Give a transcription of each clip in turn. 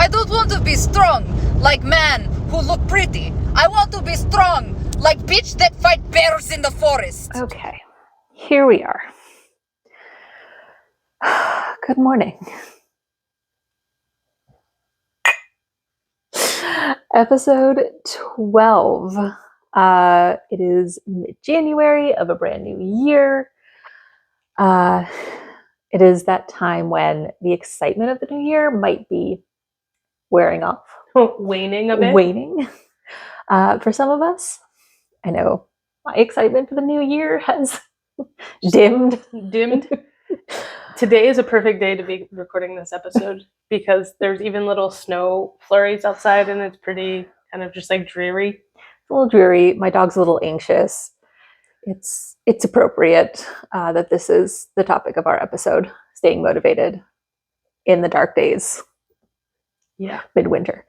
I don't want to be strong like man who look pretty. I want to be strong like bitch that fight bears in the forest. Okay, here we are. Good morning. Episode 12. It is mid-January of a brand new year. It is that time when the excitement of the new year might be wearing off. Waning a bit. Waning. For some of us, I know my excitement for the new year has dimmed. Today is a perfect day to be recording this episode because there's even little snow flurries outside and it's pretty kind of just like dreary. It's a little dreary. My dog's a little anxious. It's appropriate that this is the topic of our episode, staying motivated in the dark days. Yeah. Midwinter.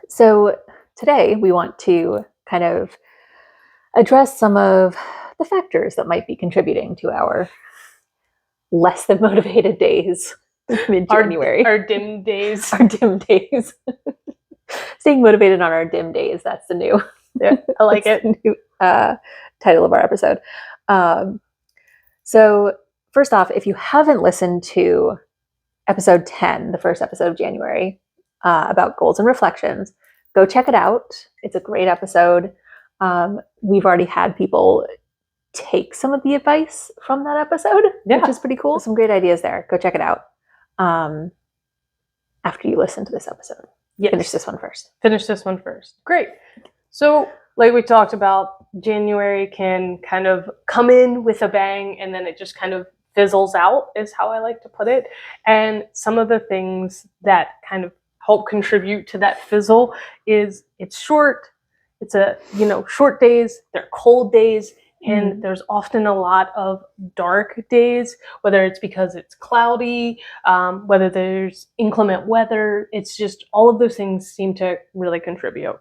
So today we want to kind of address some of the factors that might be contributing to our less than motivated days mid-January. Our dim days. Our dim days. Staying motivated on our dim days. That's the new, Yeah, I like it. New, title of our episode. So first off, if you haven't listened to episode 10, the first episode of January, about goals and reflections, go check it out. It's a great episode. We've already had people take some of the advice from that episode, which is pretty cool. Some great ideas there. Go check it out after you listen to this episode. Yes. Finish this one first. Great. So, like we talked about, January can kind of come in with a bang and then it just kind of fizzles out, is how I like to put it. And some of the things that kind of help contribute to that fizzle is it's short. It's short days. They're cold days. And there's often a lot of dark days, whether it's because it's cloudy, whether there's inclement weather. It's just all of those things seem to really contribute.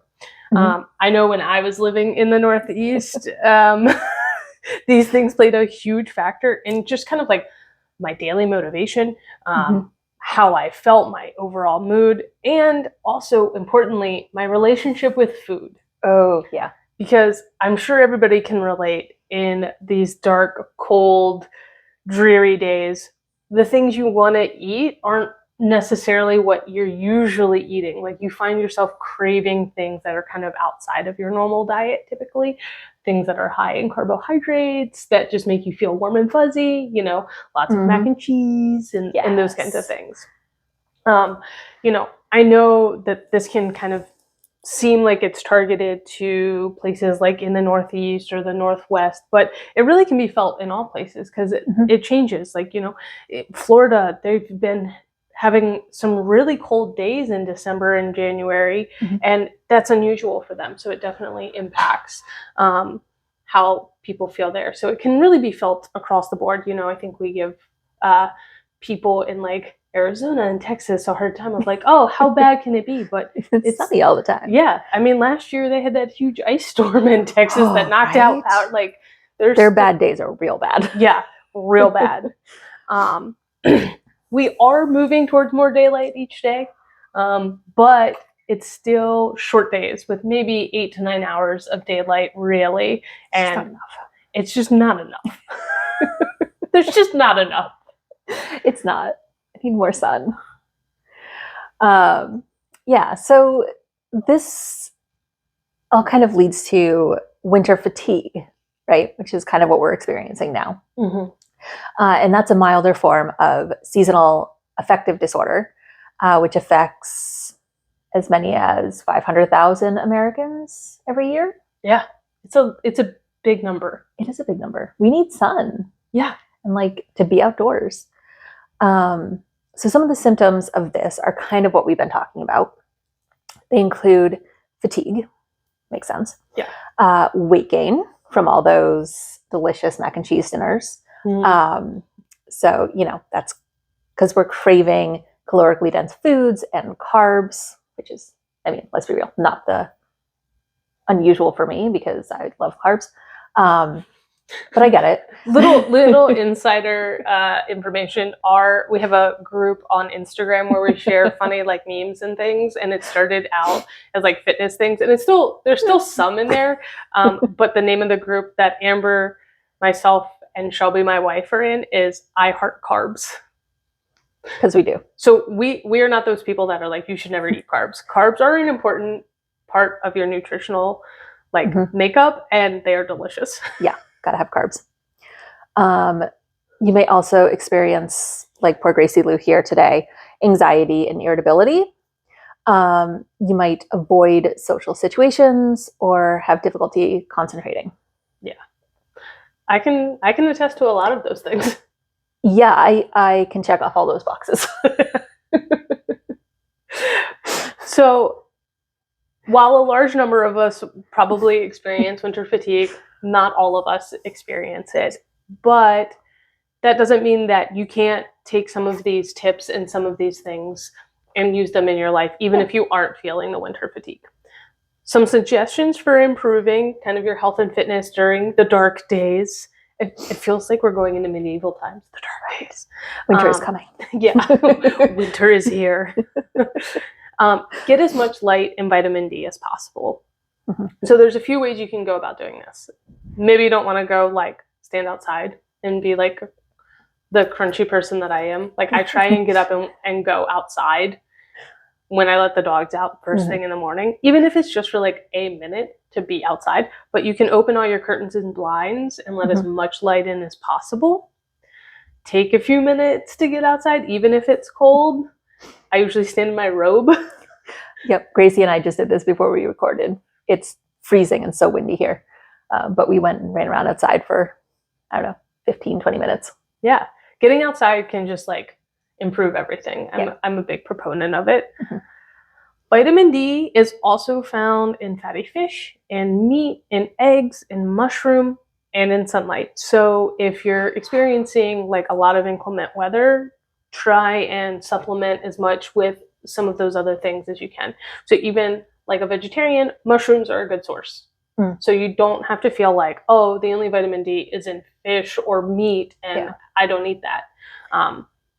I know when I was living in the Northeast, these things played a huge factor in just kind of like my daily motivation, how I felt, my overall mood, and also importantly, my relationship with food. Oh, yeah. Because I'm sure everybody can relate in these dark, cold, dreary days. The things you want to eat aren't necessarily what you're usually eating. Like you find yourself craving things that are kind of outside of your normal diet typically. Things that are high in carbohydrates that just make you feel warm and fuzzy, lots of mac and cheese and those kinds of things. I know that this can kind of seem like it's targeted to places like in the Northeast or the Northwest, but it really can be felt in all places because it changes. Like, Florida, they've been having some really cold days in December and January, and that's unusual for them. So it definitely impacts how people feel there. So it can really be felt across the board. I think we give people in like Arizona and Texas a hard time of like, oh, how bad can it be? But it's sunny all the time. Yeah. I mean, last year they had that huge ice storm in Texas that knocked out like their bad days are real bad. Yeah, real bad. We are moving towards more daylight each day, but it's still short days with maybe 8 to 9 hours of daylight, really. And it's just not enough. There's just not enough. It's not. I need more sun. So this all kind of leads to winter fatigue, right? Which is kind of what we're experiencing now. And that's a milder form of seasonal affective disorder, which affects as many as 500,000 Americans every year. Yeah, it's a big number. It is a big number. We need sun. Yeah. And to be outdoors. So some of the symptoms of this are kind of what we've been talking about. They include fatigue, makes sense. Yeah. Weight gain from all those delicious mac and cheese dinners. So, that's because we're craving calorically dense foods and carbs, which is, let's be real, not the unusual for me because I love carbs. but I get it. Little insider information. We have a group on Instagram where we share funny like memes and things, and it started out as like fitness things, and there's still some in there, but the name of the group that Amber, myself, and Shelby, my wife, are in is I Heart Carbs. Because we do. So we are not those people that are like, you should never eat carbs. Carbs are an important part of your nutritional makeup, and they are delicious. Yeah, gotta have carbs. You may also experience, like poor Gracie Lou here today, anxiety and irritability. You might avoid social situations or have difficulty concentrating. Yeah. I can attest to a lot of those things. Yeah, I can check off all those boxes. So while a large number of us probably experience winter fatigue, not all of us experience it. But that doesn't mean that you can't take some of these tips and some of these things and use them in your life, even if you aren't feeling the winter fatigue. Some suggestions for improving kind of your health and fitness during the dark days. It feels like we're going into medieval times, the dark days. Winter is coming. Yeah, winter is here. Get as much light and vitamin D as possible. Mm-hmm. So there's a few ways you can go about doing this. Maybe you don't want to go like stand outside and be like the crunchy person that I am. Like I try and get up and go outside when I let the dogs out first thing in the morning, even if it's just for like a minute to be outside. But you can open all your curtains and blinds and let as much light in as possible. Take a few minutes to get outside, even if it's cold. I usually stand in my robe. Yep, Gracie and I just did this before we recorded. It's freezing and so windy here. But we went and ran around outside for, 15, 20 minutes. Yeah, getting outside can just like improve everything. I'm a big proponent of it. Mm-hmm. Vitamin D is also found in fatty fish, in meat, in eggs, in mushroom, and in sunlight. So if you're experiencing like a lot of inclement weather, try and supplement as much with some of those other things as you can. So even like a vegetarian, mushrooms are a good source. So you don't have to feel like, oh, the only vitamin D is in fish or meat and I don't eat that.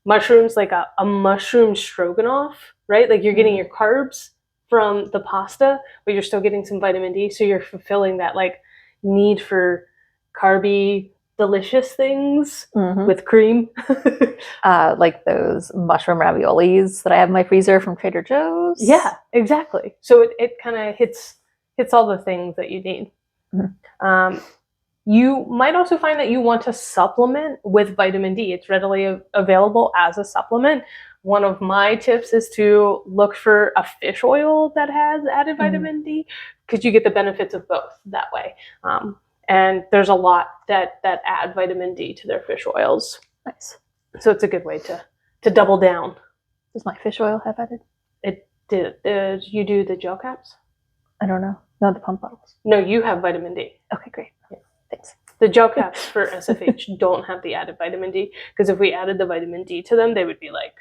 Mushrooms, like a mushroom stroganoff, right? Like you're getting your carbs from the pasta, but you're still getting some vitamin D. So you're fulfilling that like need for carby, delicious things with cream. Like those mushroom raviolis that I have in my freezer from Trader Joe's. Yeah, exactly. So it kind of hits all the things that you need. You might also find that you want to supplement with vitamin D. It's readily available as a supplement. One of my tips is to look for a fish oil that has added vitamin D, because you get the benefits of both that way. And there's a lot that add vitamin D to their fish oils. Nice. So it's a good way to double down. Does my fish oil have added? It did you do the gel caps? I don't know. No, the pump bottles. No, you have vitamin D. Okay, great. Yeah, thanks. The gel caps for SFH don't have the added vitamin D, because if we added the vitamin D to them, they would be like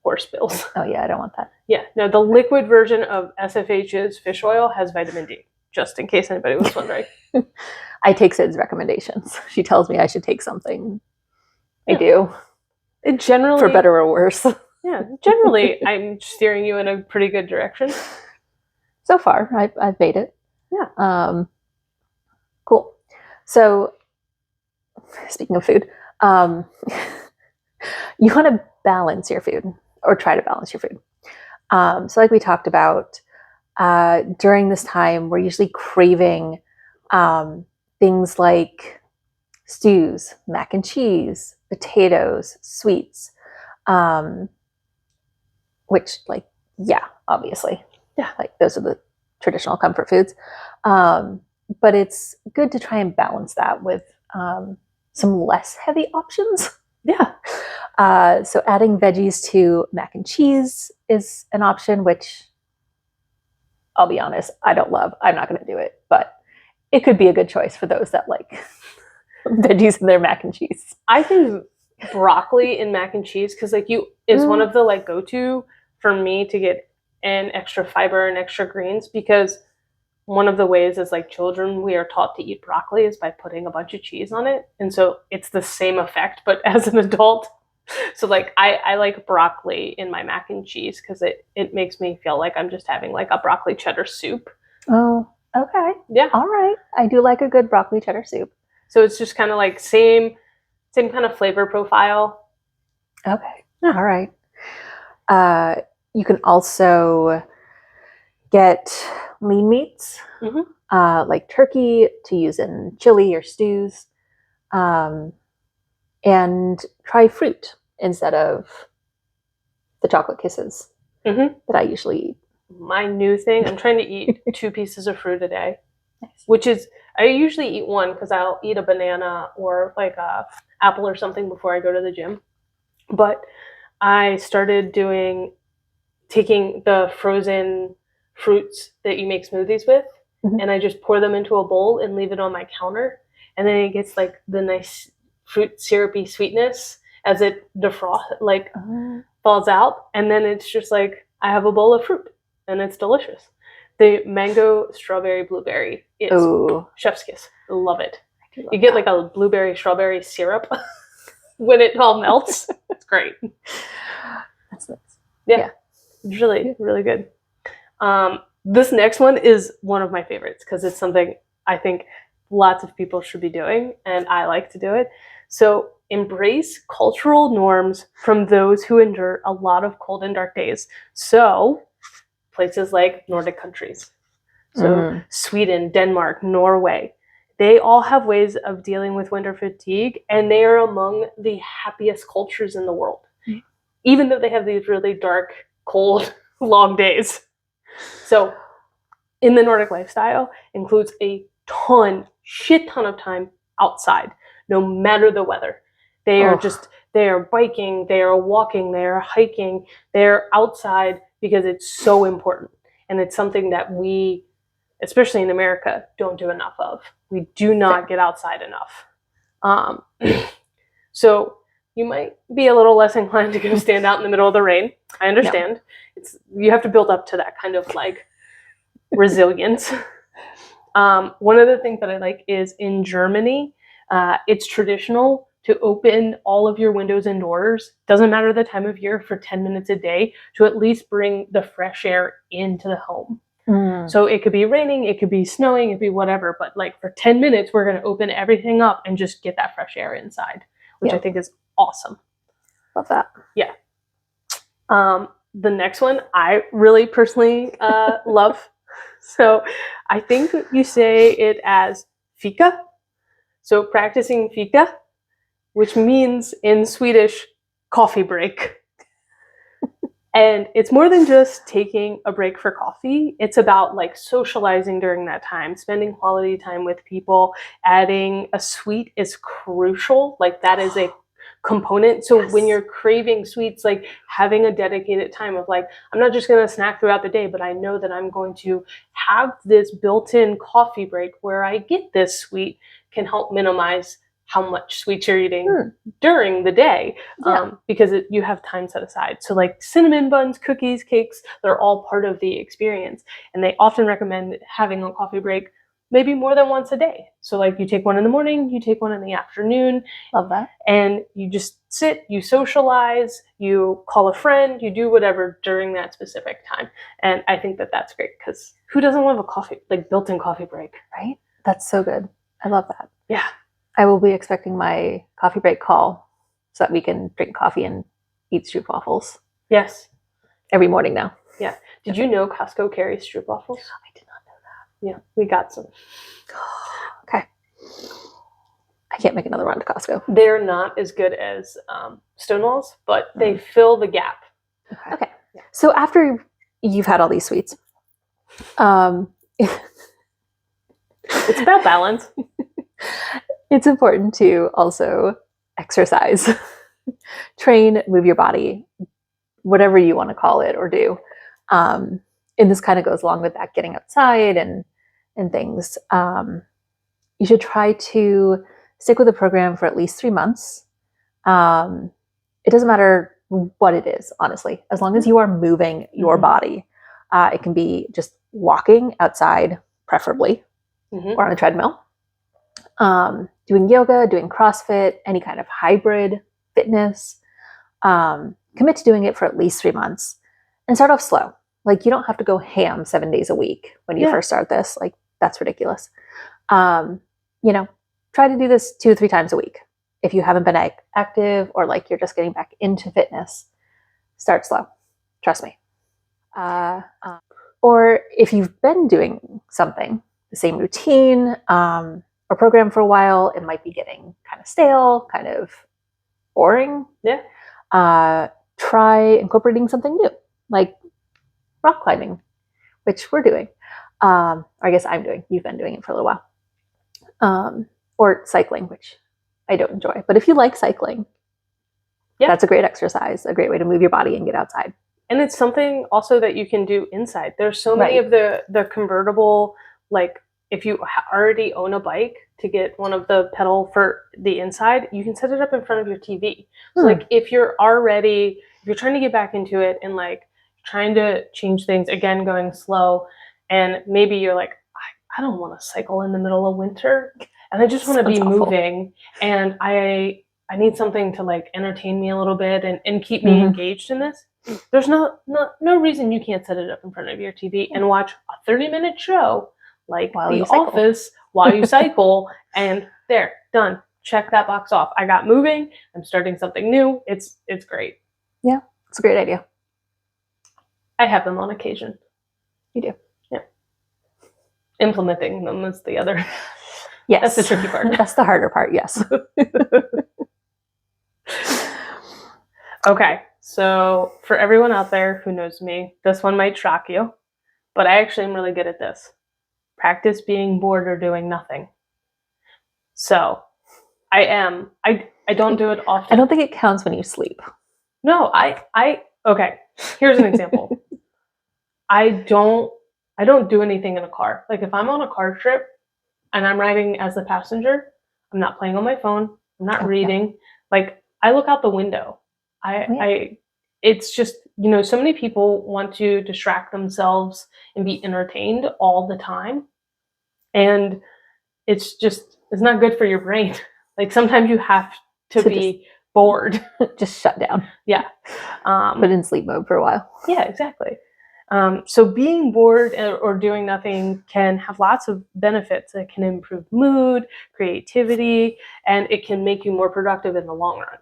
horse pills. Oh yeah, I don't want that. Yeah, no, the liquid version of SFH's fish oil has vitamin D, just in case anybody was wondering. I take Sid's recommendations. She tells me I should take something. I do. It generally, for better or worse. Yeah, generally, I'm steering you in a pretty good direction. So far, I've made it. Yeah. Cool. So, speaking of food, you want to balance your food, or try to balance your food. So like we talked about, during this time, we're usually craving things like stews, mac and cheese, potatoes, sweets, which, like, yeah, obviously. Yeah, like those are the traditional comfort foods. But it's good to try and balance that with some less heavy options. Yeah. So adding veggies to mac and cheese is an option, which I'll be honest, I don't love. I'm not going to do it, but it could be a good choice for those that like veggies in their mac and cheese. I think broccoli in mac and cheese, because like is one of the like go-to for me to get in extra fiber and extra greens, because one of the ways as like children we are taught to eat broccoli is by putting a bunch of cheese on it. And so it's the same effect, but as an adult. So like I like broccoli in my mac and cheese because it makes me feel like I'm just having like a broccoli cheddar soup. Oh, okay. Yeah. All right. I do like a good broccoli cheddar soup. So it's just kind of like same kind of flavor profile. Okay. All right. You can also get lean meats, like turkey, to use in chili or stews, and try fruit instead of the chocolate kisses that I usually eat. My new thing, I'm trying to eat 2 pieces of fruit a day, Nice. which is, I usually eat one because I'll eat a banana or like a apple or something before I go to the gym. But I started taking the frozen fruits that you make smoothies with, and I just pour them into a bowl and leave it on my counter. And then it gets like the nice fruit syrupy sweetness as it falls out. And then it's just like, I have a bowl of fruit and it's delicious. The mango, strawberry, blueberry, it's chef's kiss. Love it. You get like a blueberry, strawberry syrup when it all melts. It's great. That's nice. Yeah. It's really, really good. This next one is one of my favorites because it's something I think lots of people should be doing, and I like to do it. So embrace cultural norms from those who endure a lot of cold and dark days. So places like Nordic countries. So Sweden, Denmark, Norway, they all have ways of dealing with winter fatigue, and they are among the happiest cultures in the world, even though they have these really dark, cold, long days. So in the Nordic lifestyle includes a shit ton of time outside, no matter the weather. They are biking, they are walking, they are hiking, they're outside because it's so important. And it's something that we, especially in America, don't do enough of. We do not get outside enough. So you might be a little less inclined to go stand out in the middle of the rain. I understand. You have to build up to that kind of like resilience. One of the things that I like is in Germany, it's traditional to open all of your windows and doors, doesn't matter the time of year, for 10 minutes a day to at least bring the fresh air into the home. So it could be raining, it could be snowing, it could be whatever, but like for 10 minutes, we're going to open everything up and just get that fresh air inside, which I think is awesome. Love that. Yeah. The next one I really personally love. So I think you say it as fika. So practicing fika, which means in Swedish, coffee break. And it's more than just taking a break for coffee. It's about like socializing during that time, spending quality time with people. Adding a sweet is crucial. Like that is a component. So when you're craving sweets, like having a dedicated time of like, I'm not just going to snack throughout the day, but I know that I'm going to have this built-in coffee break where I get this sweet, can help minimize how much sweets you're eating during the day, because you have time set aside. So like cinnamon buns, cookies, cakes, they're all part of the experience. And they often recommend having a coffee break maybe more than once a day. So like you take one in the morning, you take one in the afternoon. Love that. And you just sit, you socialize, you call a friend, you do whatever during that specific time. And I think that that's great because who doesn't love a coffee, like built-in coffee break? Right? That's so good. I love that. Yeah. I will be expecting my coffee break call so that we can drink coffee and eat stroopwafels. Yes. Every morning now. Yeah. Did you know Costco carries stroopwafels? I did not know that. Yeah, we got some. Okay. I can't make another run to Costco. They're not as good as Stonewall's, but they fill the gap. Okay. Yeah. So after you've had all these sweets, it's about balance. It's important to also exercise, train, move your body, whatever you want to call it or do. And this kind of goes along with that, getting outside and things. You should try to stick with the program for at least 3 months. It doesn't matter what it is, honestly, as long as you are moving your body. It can be just walking outside preferably, Mhm. or on a treadmill. Doing yoga, doing CrossFit, any kind of hybrid fitness. Commit to doing it for at least 3 months and start off slow. Like, you don't have to go ham 7 days a week when you Yeah. first start this. Like, that's ridiculous. You know, try to do this 2 or 3 times a week. If you haven't been active, or like you're just getting back into fitness, start slow. Trust me. Or if you've been doing something, the same routine or program for a while, it might be getting kind of stale, kind of boring. Yeah. Try incorporating something new, like rock climbing, which we're doing. Or I guess I'm doing. You've been doing it for a little while. Or cycling, which I don't enjoy. But if you like cycling, Yeah. that's a great exercise, a great way to move your body and get outside. And it's something also that you can do inside. There's so many Right. of the convertible, like if you already own a bike, to get one of the pedal for the inside, you can set it up in front of your TV. So like if you're trying to get back into it and like trying to change things, again, going slow, and maybe you're like, I don't want to cycle in the middle of winter, and I just want to be Sounds awful. moving, and I need something to like entertain me a little bit and keep me engaged in this. There's no reason you can't set it up in front of your TV and watch a 30-minute show like While The you cycle. Office while you cycle, and there, done. Check that box off. I got moving. I'm starting something new. It's great. Yeah, it's a great idea. I have them on occasion. You do. Yeah. Implementing them is the other. Yes. That's the tricky part. That's the harder part, yes. Okay, so for everyone out there who knows me, this one might shock you, but I actually am really good at this. Practice being bored or doing nothing. So I am. I don't do it often. I don't think it counts when you sleep. No, okay. Here's an example. I don't do anything in a car. Like if I'm on a car trip and I'm riding as the passenger, I'm not playing on my phone. I'm not reading. Like I look out the window. It's just, so many people want to distract themselves and be entertained all the time. And it's not good for your brain. Like sometimes you have to be bored. Just shut down. Yeah. Put in sleep mode for a while. Yeah, exactly. So being bored or doing nothing can have lots of benefits. It can improve mood, creativity, and it can make you more productive in the long run.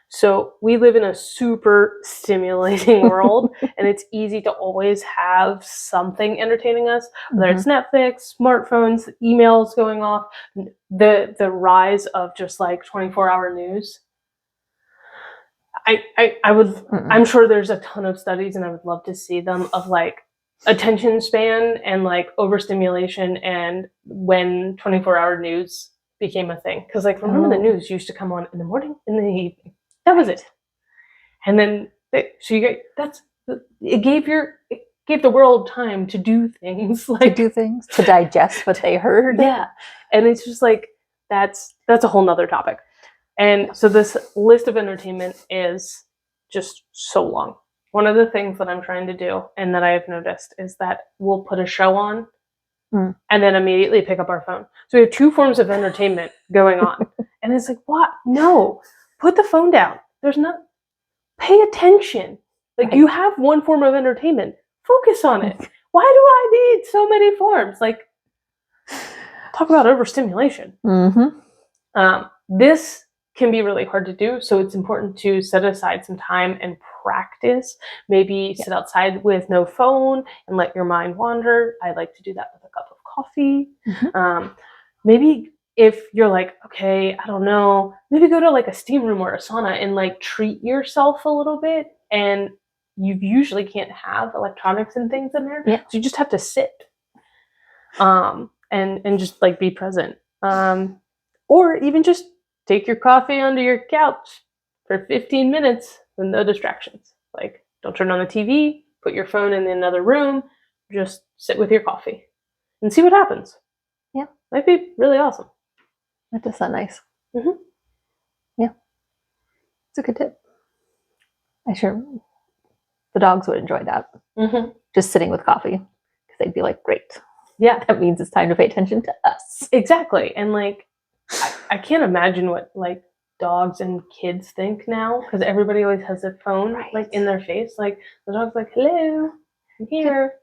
So we live in a super stimulating world, and it's easy to always have something entertaining us, whether it's Netflix, smartphones, emails going off, the rise of just like 24-hour news. I'm sure there's a ton of studies, and I would love to see them, of like attention span and like overstimulation, and when 24-hour news became a thing. Because like remember the news used to come on in the morning, in the evening. That was it. And then it gave the world time to do things, to digest what they heard. Yeah. And it's just like that's a whole nother topic. And so this list of entertainment is just so long. One of the things that I'm trying to do, and that I have noticed, is that we'll put a show on and then immediately pick up our phone. So we have two forms of entertainment going on. And it's like, what? No, put the phone down. Pay attention. Like you have one form of entertainment. Focus on it. Why do I need so many forms? Like, talk about overstimulation. This can be really hard to do, so it's important to set aside some time and practice. Maybe sit outside with no phone and let your mind wander. I like to do that with a cup of coffee. Maybe if you're like, okay, I don't know, maybe go to like a steam room or a sauna and like treat yourself a little bit. And you usually can't have electronics and things in there, so you just have to sit and just like be present. Or even just take your coffee onto your couch for 15 minutes with no distractions. Like, don't turn on the TV, put your phone in another room, just sit with your coffee and see what happens. Yeah. Might be really awesome. That does sound nice. Yeah. It's a good tip. I'm sure the dogs would enjoy that. Just sitting with coffee, because they'd be like, great. Yeah, that means it's time to pay attention to us. exactly. And like, I can't imagine what like dogs and kids think now because everybody always has their phone Right. like in their face. Like the dog's like, "Hello, I'm here."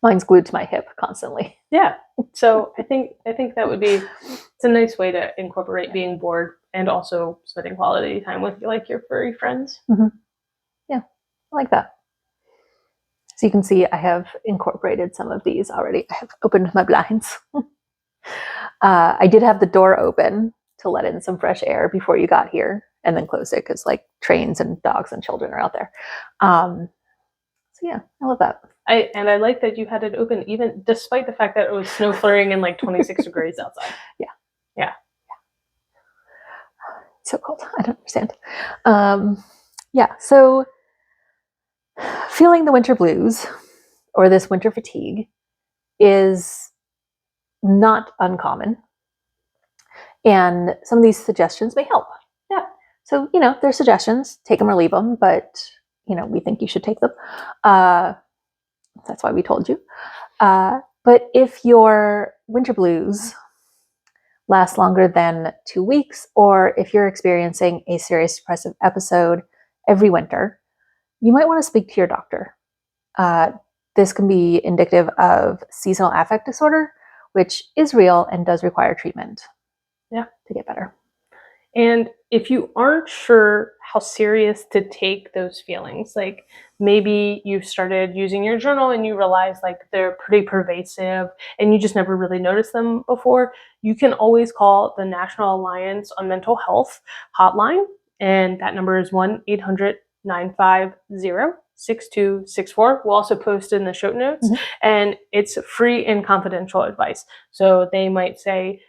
Mine's glued to my hip constantly. Yeah. So I think that would be it's a nice way to incorporate being bored and also spending quality time with like your furry friends. Yeah, I like that. So you can see I have incorporated some of these already. I have opened my blinds. I did have the door open to let in some fresh air before you got here, and then closed it because like trains and dogs and children are out there. So yeah, I love that. I like that you had it open even despite the fact that it was snow flurrying and like 26 degrees outside. Yeah. So cold. I don't understand. Yeah, so feeling the winter blues or this winter fatigue is not uncommon. And some of these suggestions may help. Yeah. So, they're suggestions, take them or leave them, but, we think you should take them. That's why we told you. But if your winter blues last longer than 2 weeks, or if you're experiencing a serious depressive episode every winter, you might want to speak to your doctor. This can be indicative of seasonal affect disorder, which is real and does require treatment. Yeah. To get better. And if you aren't sure how serious to take those feelings, like maybe you've started using your journal and you realize like they're pretty pervasive and you just never really noticed them before, you can always call the National Alliance on Mental Health hotline. And that number is 1-800-950-6264. We'll also post in the show notes. And it's free and confidential advice. So they might say,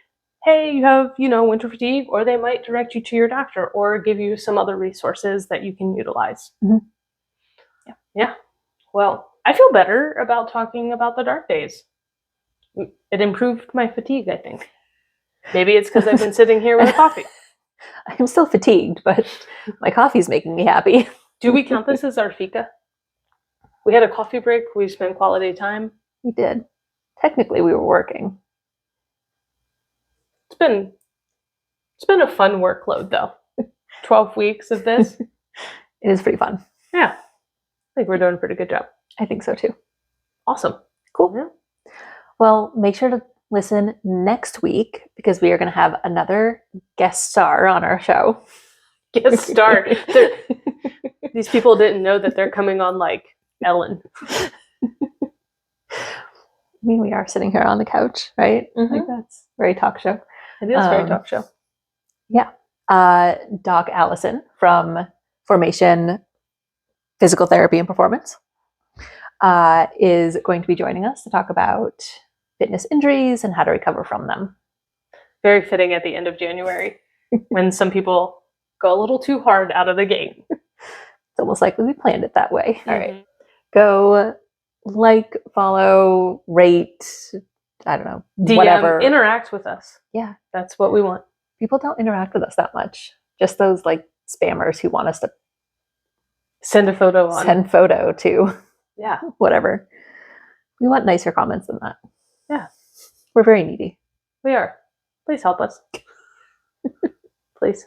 hey, you have, winter fatigue, or they might direct you to your doctor or give you some other resources that you can utilize. Yeah. Well, I feel better about talking about the dark days. It improved my fatigue, I think. Maybe it's because I've been sitting here with a coffee. I'm still fatigued, but my coffee's making me happy. Do we count this as our fika? We had a coffee break. We spent quality time. We did. Technically, we were working. It's been a fun workload, though. 12 weeks of this. It is pretty fun. Yeah. I think we're doing a pretty good job. I think so, too. Awesome. Cool. Yeah. Well, make sure to listen next week because we are going to have another guest star on our show. Guest star. These people didn't know that they're coming on like Ellen. I mean, we are sitting here on the couch, right? Like that's very talk show. It is very talk show. Yeah. Doc Allison from Formation Physical Therapy and Performance is going to be joining us to talk about fitness injuries and how to recover from them. Very fitting at the end of January when some people go a little too hard out of the gate. It's almost like we planned it that way. All right. Go like, follow, rate, I don't know, DM, whatever. Interact with us. Yeah. That's what we want. People don't interact with us that much. Just those like spammers who want us to send a photo on. Send photo to yeah, whatever. We want nicer comments than that. Yeah. We're very needy. We are. Please help us. Please.